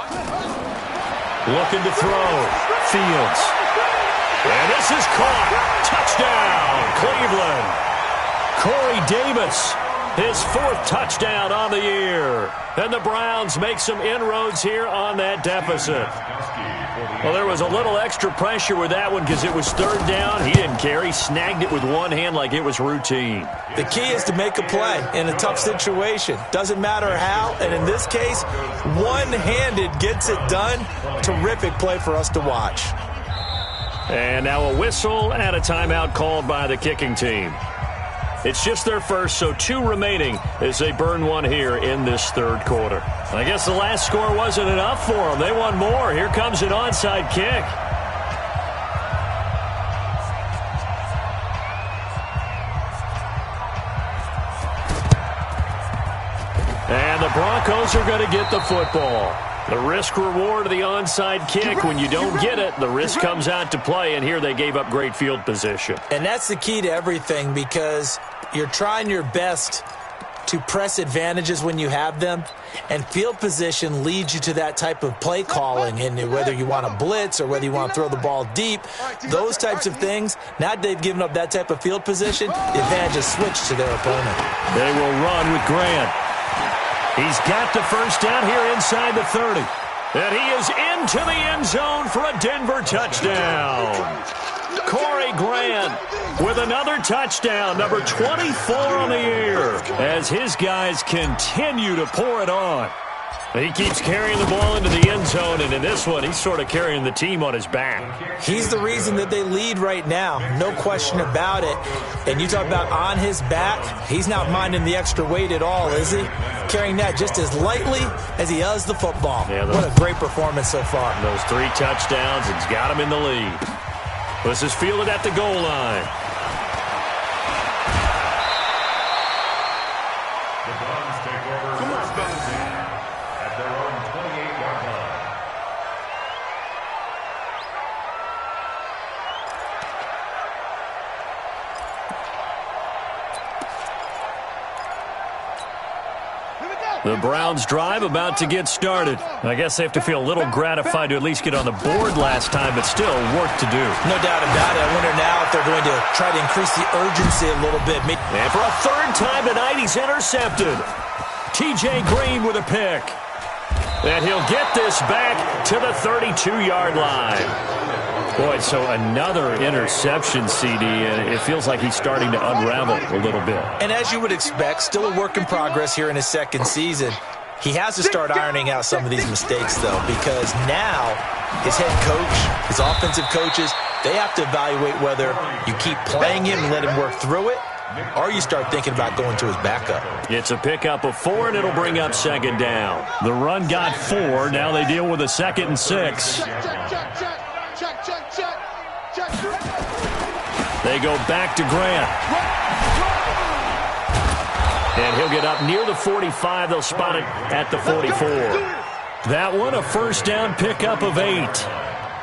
D: Looking to throw. Fields. And this is caught. Touchdown, Cleveland. Corey Davis. His 4th touchdown on the year. And the Browns make some inroads here on that deficit. Well, there was a little extra pressure with that one because it was 3rd down. He didn't care. He snagged it with one hand like it was routine.
F: The key is to make a play in a tough situation. Doesn't matter how. And in this case, one-handed gets it done. Terrific play for us to watch.
D: And now a whistle and a timeout called by the kicking team. It's just their first, so 2 remaining as they burn one here in this 3rd quarter. I guess the last score wasn't enough for them. They want more. Here comes an onside kick. And the Broncos are going to get the football. The risk-reward of the onside kick, when you don't get it, the risk comes out to play, and here they gave up great field position.
F: And that's the key to everything because you're trying your best to press advantages when you have them, and field position leads you to that type of play calling, and whether you want to blitz or whether you want to throw the ball deep, those types of things, now that they've given up that type of field position, the advantage is switched to their opponent.
D: They will run with Grant. He's got the first down here inside the 30. And he is into the end zone for a Denver touchdown. Corey Grant with another touchdown, number 24 on the year, as his guys continue to pour it on. He keeps carrying the ball into the end zone, and in this one, he's sort of carrying the team on his back.
F: He's the reason that they lead right now, no question about it. And you talk about on his back, he's not minding the extra weight at all, is he? Carrying that just as lightly as he does the football. Yeah, what a great performance so far.
D: Those 3 touchdowns, it's got him in the lead. This is fielded at the goal line.
E: The Browns take over first down at their own 28-yard line.
D: The Browns drive about to get started. I guess they have to feel a little gratified to at least get on the board last time, but still work to do.
F: No doubt about it. I wonder now if they're going to try to increase the urgency a little bit.
D: And for a 3rd time tonight, he's intercepted. T.J. Green with a pick. And he'll get this back to the 32-yard line. Boy, so another interception, CD, and it feels like he's starting to unravel a little bit.
F: And as you would expect, still a work in progress here in his second season. He has to start ironing out some of these mistakes, though, because now his head coach, his offensive coaches, they have to evaluate whether you keep playing him and let him work through it, or you start thinking about going to his backup.
D: It's a pickup of 4, and it'll bring up second down. The run got 4. Now they deal with a 2nd and 6. They go back to Grant. And he'll get up near the 45. They'll spot it at the 44. That one, a first down pickup of 8.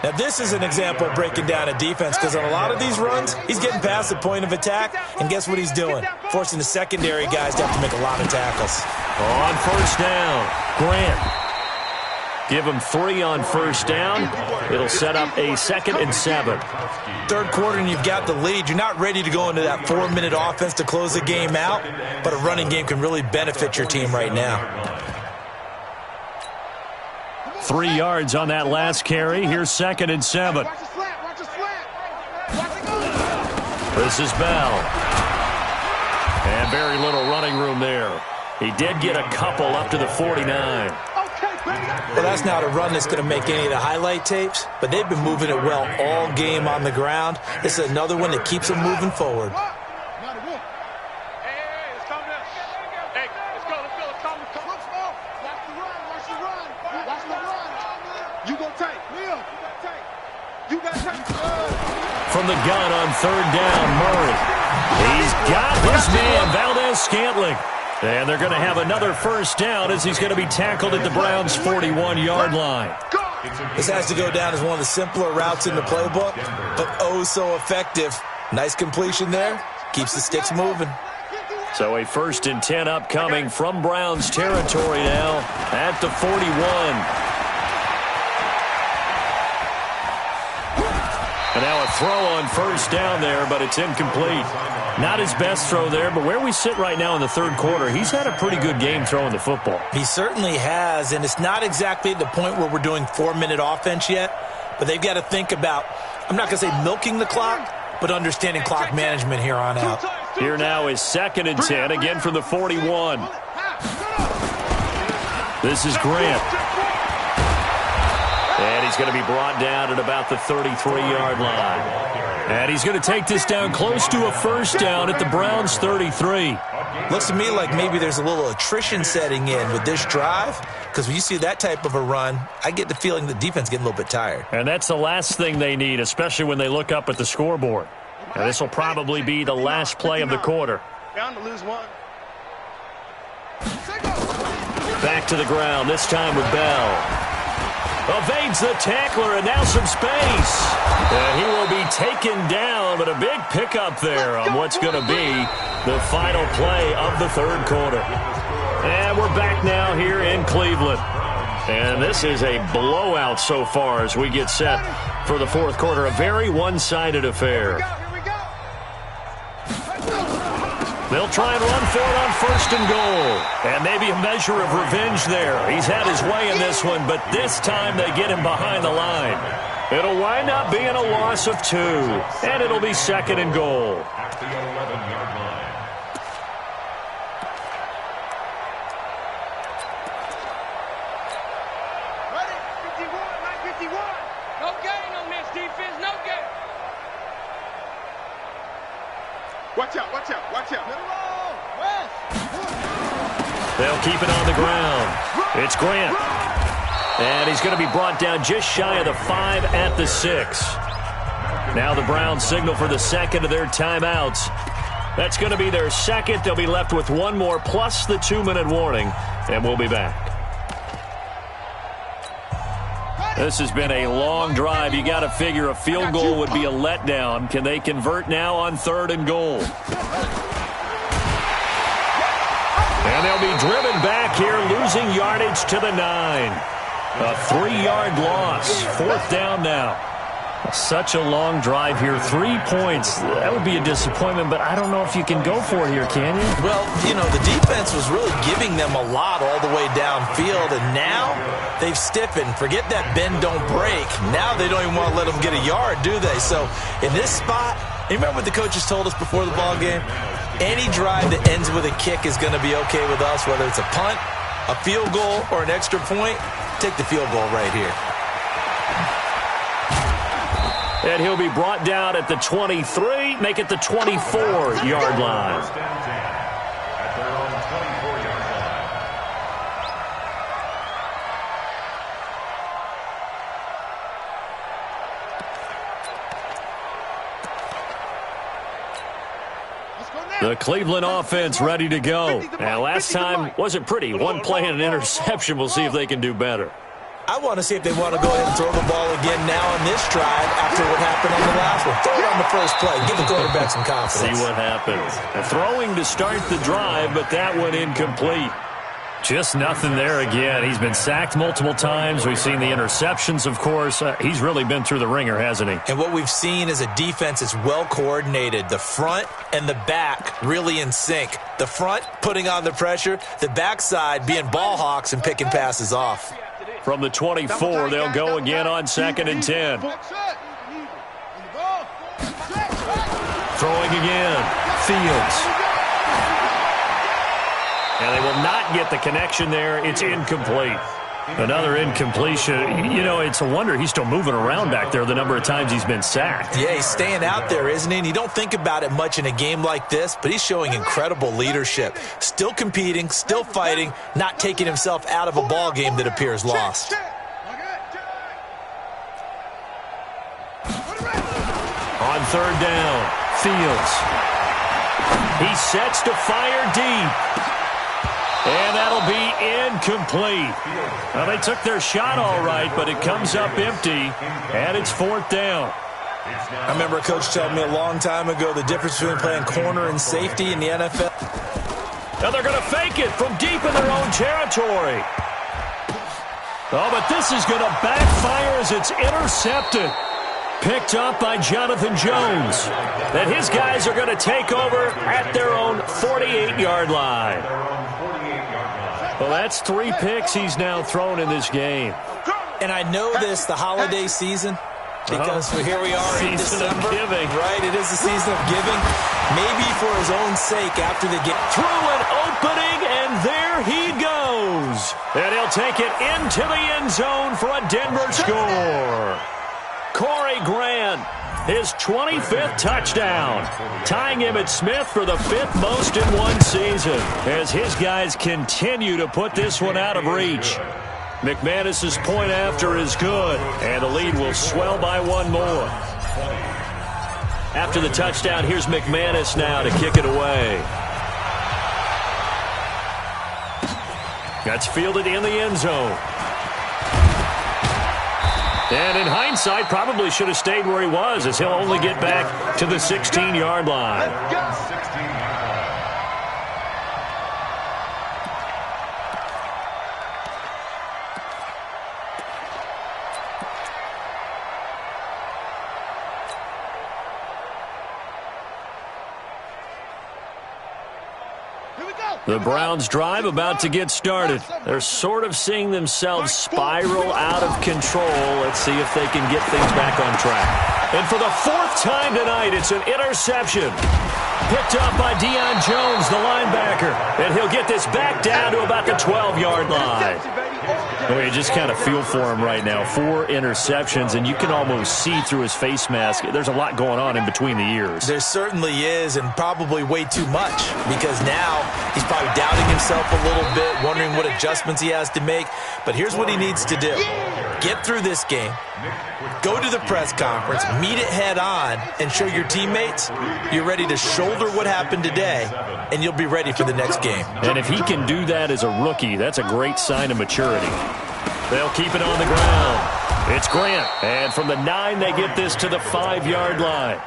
F: Now, this is an example of breaking down a defense, because on a lot of these runs, he's getting past the point of attack, and guess what he's doing? Forcing the secondary guys to have to make a lot of tackles.
D: On first down, Grant. Give him 3 on first down. It'll set up a 2nd and 7.
F: Third quarter, and you've got the lead. You're not ready to go into that 4-minute offense to close the game out, but a running game can really benefit your team right now.
D: 3 yards on that last carry. Here's 2nd and 7. This is Bell. And very little running room there. He did get a couple up to the 49.
F: Well, that's not a run that's going to make any of the highlight tapes, but they've been moving it well all game on the ground. This is another one that keeps them moving forward.
D: From the gun on third down, Murray. He's got his man, Valdez-Scantling. And they're going to have another first down as he's going to be tackled at the Browns' 41-yard line.
F: This has to go down as one of the simpler routes in the playbook, but oh so effective. Nice completion there. Keeps the sticks moving.
D: So a 1st and 10 upcoming from Browns territory now at the 41. And now a throw on first down there, but it's incomplete. Not his best throw there, but where we sit right now in the third quarter, he's had a pretty good game throwing the football.
F: He certainly has, and it's not exactly at the point where we're doing 4-minute offense yet, but they've got to think about, I'm not going to say milking the clock, but understanding clock management here on out.
D: Here now is 2nd and 10, again from the 41. This is Grant. And he's going to be brought down at about the 33-yard line. And he's going to take this down close to a first down at the Browns' 33.
F: Looks to me like maybe there's a little attrition setting in with this drive, because when you see that type of a run, I get the feeling the defense getting a little bit tired.
D: And that's the last thing they need, especially when they look up at the scoreboard. And this will probably be the last play of the quarter.
B: Bound to lose one.
D: Back to the ground, this time with Bell. Evades the tackler, and now some space. And he will be taken down, but a big pickup there on what's going to be the final play of the third quarter. And we're back now here in Cleveland. And this is a blowout so far as we get set for the fourth quarter. A very one-sided affair. They'll try and run for it on 1st and goal. And maybe a measure of revenge there. He's had his way in this one, but this time they get him behind the line. It'll wind up being a loss of 2. And it'll be 2nd and goal.
E: At the 11-yard line.
B: Ready? 51, 951. No gain on this defense, no gain. Watch out, watch out, watch out.
D: They'll keep it on the ground. It's Grant. And he's going to be brought down just shy of the 5 at the 6. Now the Browns signal for the second of their timeouts. That's going to be their second. They'll be left with one more plus the 2-minute warning. And we'll be back. This has been a long drive. You got to figure a field goal would be a letdown. Can they convert now on 3rd and goal? And they'll be driven back here, losing yardage to the 9. A 3-yard loss. 4th down now. Such a long drive here. 3 points. That would be a disappointment, but I don't know if you can go for it here, can you?
F: Well, the defense was really giving them a lot all the way downfield, and now they've stiffened. Forget that bend, don't break. Now they don't even want to let them get a yard, do they? So in this spot, you remember what the coaches told us before the ball game? Any drive that ends with a kick is going to be okay with us, whether it's a punt, a field goal, or an extra point. Take the field goal right here.
D: And he'll be brought down at the 23, make it the 24-yard line.
E: At their own 24-yard line.
D: The Cleveland offense ready to go. Now, last time wasn't pretty. One play and an interception. We'll see if they can do better.
F: I want to see if they want to go ahead and throw the ball again now on this drive after what happened on the last one. Throw it on the first play. Give the quarterback some confidence.
D: See what happens. Throwing to start the drive, but that one incomplete. Just nothing there again. He's been sacked multiple times. We've seen the interceptions, of course. He's really been through the ringer, hasn't he?
F: And what we've seen is a defense that's well coordinated. The front and the back really in sync. The front putting on the pressure. The backside being ball hawks and picking passes off.
D: From the 24, they'll go again on 2nd and 10. Throwing again. Fields. And they will not get the connection there. It's incomplete. Another incompletion. It's a wonder he's still moving around back there the number of times he's been sacked.
F: Yeah, he's staying out there, isn't he? And you don't think about it much in a game like this, but he's showing incredible leadership. Still competing, still fighting, not taking himself out of a ball game that appears lost.
D: On 3rd down, Fields. He sets to fire deep. And that'll be incomplete. Well, they took their shot all right, but it comes up empty, and it's 4th down.
F: I remember a coach telling me a long time ago the difference between playing corner and safety in the NFL.
D: Now they're going to fake it from deep in their own territory. Oh, but this is going to backfire as it's intercepted. Picked up by Jonathan Jones. And his guys are going to take over at their own 48-yard line. Well, that's 3 picks he's now thrown in this game.
F: And I know this, the holiday season, because here we are in December.
D: Season of giving.
F: Right, it is the season of giving. Maybe for his own sake after the game.
D: Through an opening, and there he goes. And he'll take it into the end zone for a Denver score. Corey Grant, his 25th touchdown, tying Emmitt Smith for the 5th most in one season as his guys continue to put this one out of reach. McManus's point after is good, and the lead will swell by 1 more. After the touchdown, here's McManus now to kick it away. That's fielded in the end zone. And in hindsight, probably should have stayed where he was, as he'll only get back to the 16-yard line. The Browns' drive about to get started. They're sort of seeing themselves spiral out of control. Let's see if they can get things back on track. And for the 4th time tonight, it's an interception. Picked up by Deion Jones, the linebacker. And he'll get this back down to about the 12-yard line. Well, you just kind of feel for him right now. 4 interceptions, and you can almost see through his face mask. There's a lot going on in between the ears.
F: There certainly is, and probably way too much, because now he's probably doubting himself a little bit, wondering what adjustments he has to make. But here's what he needs to do. Get through this game, go to the press conference, meet it head on, and show your teammates you're ready to shoulder what happened today, and you'll be ready for the next game.
D: And if he can do that as a rookie, that's a great sign of maturity. They'll keep it on the ground. It's Grant. And from the 9, they get this to the 5-yard line.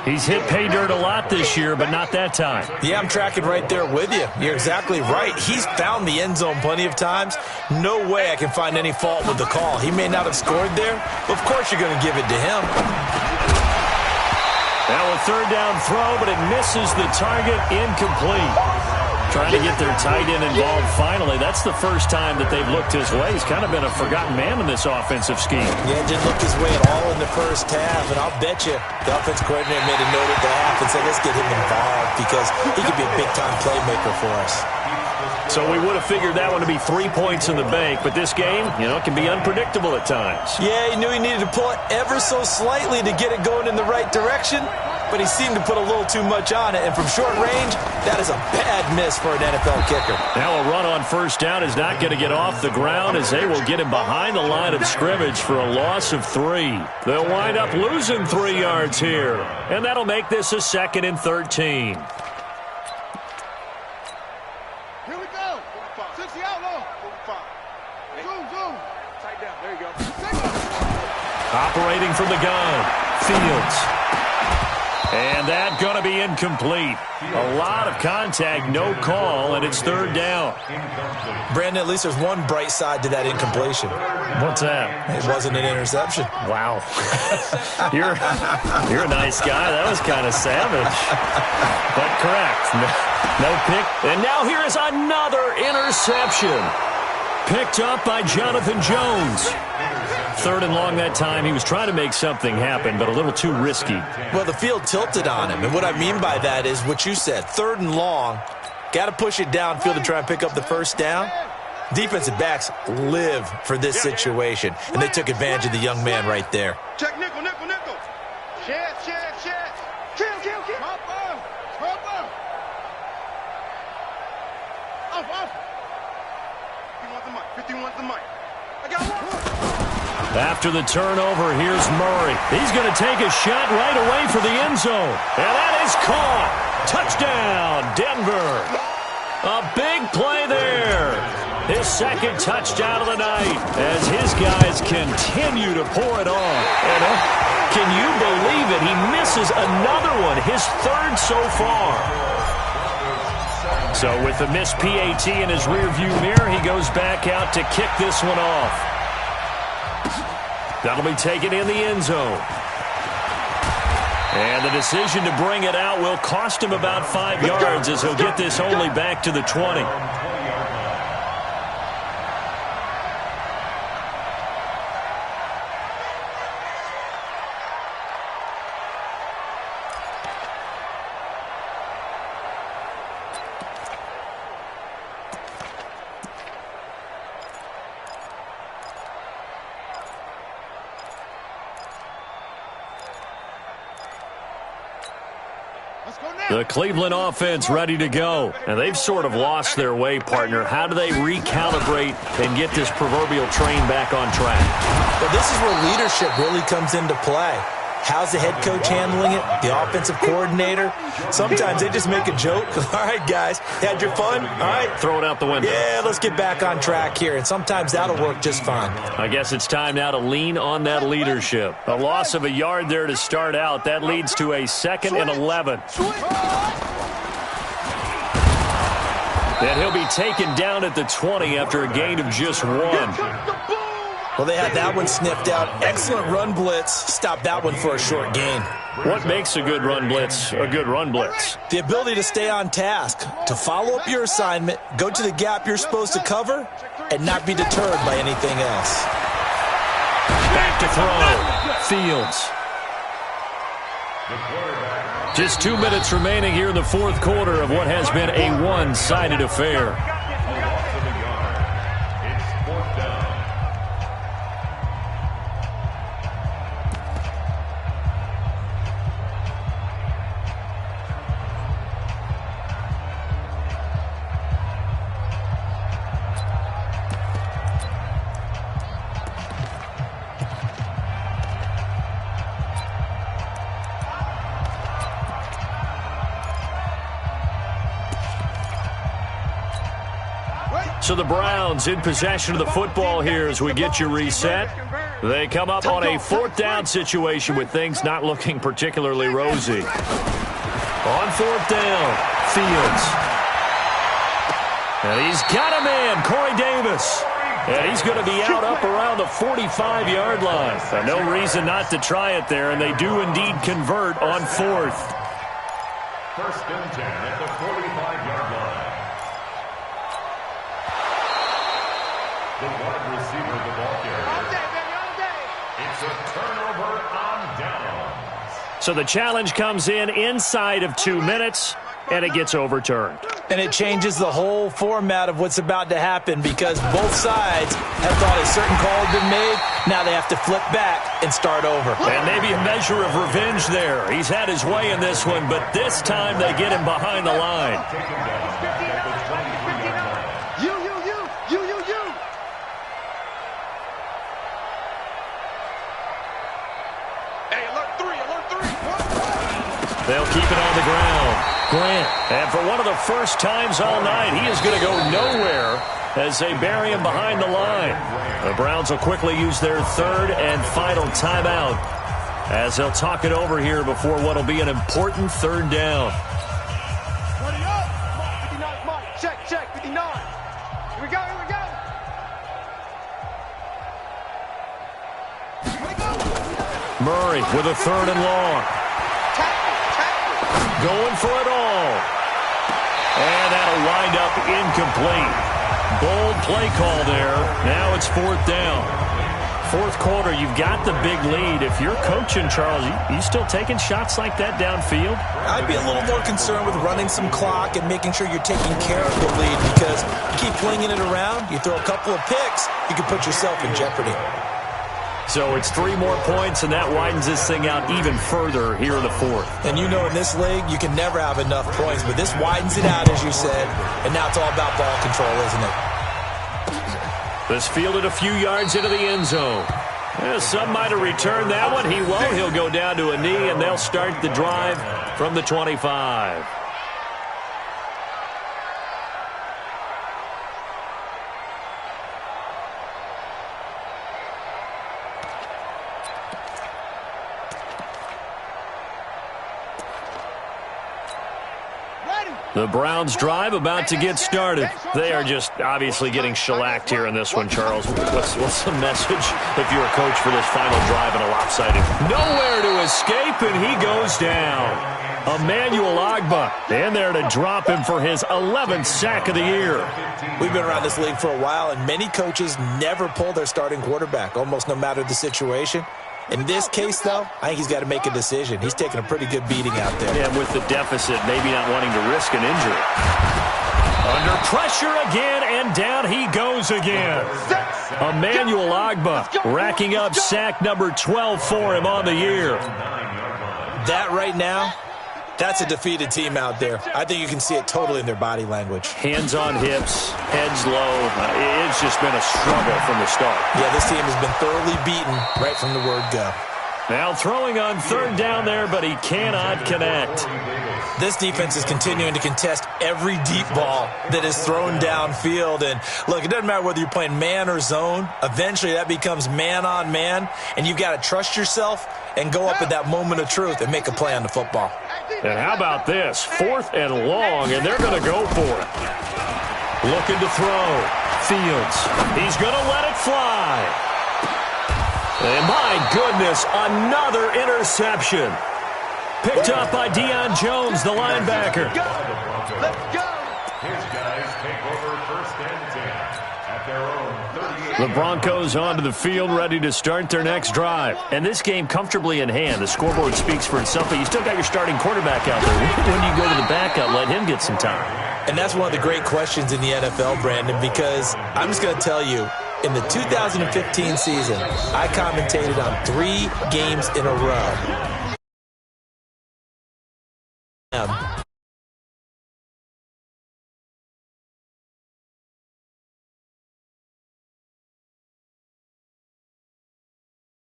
D: He's hit pay dirt a lot this year, but not that time.
F: Yeah, I'm tracking right there with you. You're exactly right. He's found the end zone plenty of times. No way I can find any fault with the call. He may not have scored there, but of course you're going to give it to him.
D: Now a third down throw, but it misses the target, incomplete. Trying to get their tight end involved finally. That's the first time that they've looked his way. He's kind of been a forgotten man in this offensive scheme.
F: Yeah, didn't look his way at all in the first half, and I'll bet you the offense coordinator made a note at the half and said, let's get him involved because he could be a big-time playmaker for us.
D: So we would have figured that one to be 3 points in the bank, but this game, can be unpredictable at times.
F: Yeah, he knew he needed to pull it ever so slightly to get it going in the right direction, but he seemed to put a little too much on it, and from short range, that is a bad miss for an NFL kicker.
D: Now a run on first down is not going to get off the ground as they will get him behind the line of scrimmage for a loss of 3. They'll wind up losing 3 yards here, and that'll make this a 2nd and 13.
B: Here we go. 60 out low. Zoom. Tight down. There you go.
D: Operating from the gun, Fields. And that's going to be incomplete. A lot of contact, no call, and it's 3rd down.
F: Brandon, at least there's one bright side to that incompletion.
D: What's that?
F: It wasn't an interception.
D: Wow. You're a nice guy. That was kind of savage. But correct. No pick. And now here is another interception. Picked up by Jonathan Jones. 3rd and long that time. He was trying to make something happen, but a little too risky.
F: Well, the field tilted on him, and what I mean by that is what you said. 3rd and long, got to push it downfield to try and pick up the first down. Defensive backs live for this situation, and they took advantage of the young man right there.
B: Check nickel. Shed. Kill. Hopper. Off. 51's the mic. I got one.
D: After the turnover, here's Murray. He's going to take a shot right away for the end zone. And that is caught. Touchdown, Denver. A big play there. His 2nd touchdown of the night as his guys continue to pour it on. And can you believe it? He misses another one, his 3rd so far. So with the missed PAT in his rearview mirror, he goes back out to kick this one off. That'll be taken in the end zone. And the decision to bring it out will cost him about 5 yards as he'll get this only back to the 20. The Cleveland offense ready to go. And they've sort of lost their way, partner. How do they recalibrate and get this proverbial train back on track?
F: Well, this is where leadership really comes into play. How's the head coach handling it? The offensive coordinator? Sometimes they just make a joke. All right, guys, had your fun? All right.
D: Throw it out the window.
F: Yeah, let's get back on track here. And sometimes that'll work just fine.
D: I guess it's time now to lean on that leadership. A loss of a yard there to start out. That leads to a 2nd and 11. And he'll be taken down at the 20 after a gain of just 1.
F: Well, they had that one sniffed out. Excellent run blitz. Stop that one for a short gain.
D: What makes a good run blitz a good run blitz?
F: The ability to stay on task, to follow up your assignment, go to the gap you're supposed to cover, and not be deterred by anything else.
D: Back to throw. Fields. Just 2 minutes remaining here in the 4th quarter of what has been a one-sided affair. So the Browns in possession of the football here as we get you reset. They come up on a 4th down situation with things not looking particularly rosy. On 4th down, Fields. And he's got a man, Corey Davis. And he's going to be out up around the 45-yard line. No reason not to try it there, and they do indeed convert on 4th.
E: 1st and 10 at the 45-yard line. The wide receiver of the ball carrier.
B: All day, baby, all day.
E: It's a turnover on downs.
D: So the challenge comes in inside of 2 minutes, and it gets overturned.
F: And it changes the whole format of what's about to happen because both sides have thought a certain call had been made. Now they have to flip back and start over.
D: And maybe a measure of revenge there. He's had his way in this one, but this time they get him behind the line.
B: You. Hey, alert 3.
D: They'll keep it on the ground. Grant, and for one of the first times all night, he is going to go nowhere as they bury him behind the line. The Browns will quickly use their 3rd and final timeout as they'll talk it over here before what will be an important 3rd down.
B: 20 up. Come on, 59, come on. Check, 59. Here we go.
D: Murray with a 3rd and long. Going for it all. And that'll wind up incomplete. Bold play call there. Now it's 4th down. 4th quarter, you've got the big lead. If you're coaching, Charles, you still taking shots like that downfield?
F: I'd be a little more concerned with running some clock and making sure you're taking care of the lead because you keep flinging it around, you throw a couple of picks, you can put yourself in jeopardy.
D: So it's 3 more points, and that widens this thing out even further here in the 4th.
F: And you know in this league, you can never have enough points, but this widens it out, as you said, and now it's all about ball control, isn't it?
D: This fielded a few yards into the end zone. Some might have returned that one. He won't. He'll go down to a knee, and they'll start the drive from the 25. The Browns drive about to get started. They are just obviously getting shellacked here in this one, Charles. What's the message if you're a coach for this final drive in a lopsided? Nowhere to escape, and he goes down. Emmanuel Ogbah in there to drop him for his 11th sack of the year.
F: We've been around this league for a while, and many coaches never pull their starting quarterback, almost no matter the situation. In this case, though, I think he's got to make a decision. He's taking a pretty good beating out there.
D: Yeah, with the deficit, maybe not wanting to risk an injury. Under pressure again, and down he goes again. Emmanuel Ogbah racking up sack number 12 for him on the year.
F: That right now, that's a defeated team out there. I think you can see it totally in their body language.
D: Hands on hips, heads low. It's just been a struggle from the start.
F: Yeah, this team has been thoroughly beaten right from the word go.
D: Now throwing on 3rd down there, but he cannot connect.
F: This defense is continuing to contest every deep ball that is thrown downfield. And look, it doesn't matter whether you're playing man or zone. Eventually that becomes man on man, and you've got to trust yourself and go up at that moment of truth and make a play on the football.
D: And how about this? 4th and long, and they're going to go for it. Looking to throw. Fields. He's going to let it fly. And my goodness, another interception. Picked up by Deion Jones, the linebacker.
B: Let's go.
E: His guys take over 1st and 10 at their own 38.
D: The Broncos onto the field, ready to start their next drive. And this game comfortably in hand. The scoreboard speaks for itself, but you still got your starting quarterback out there. When you go to the backup, let him get some time.
F: And that's one of the great questions in the NFL, Brandon, because I'm just going to tell you, in the 2015 season, I commentated on 3 games in a row.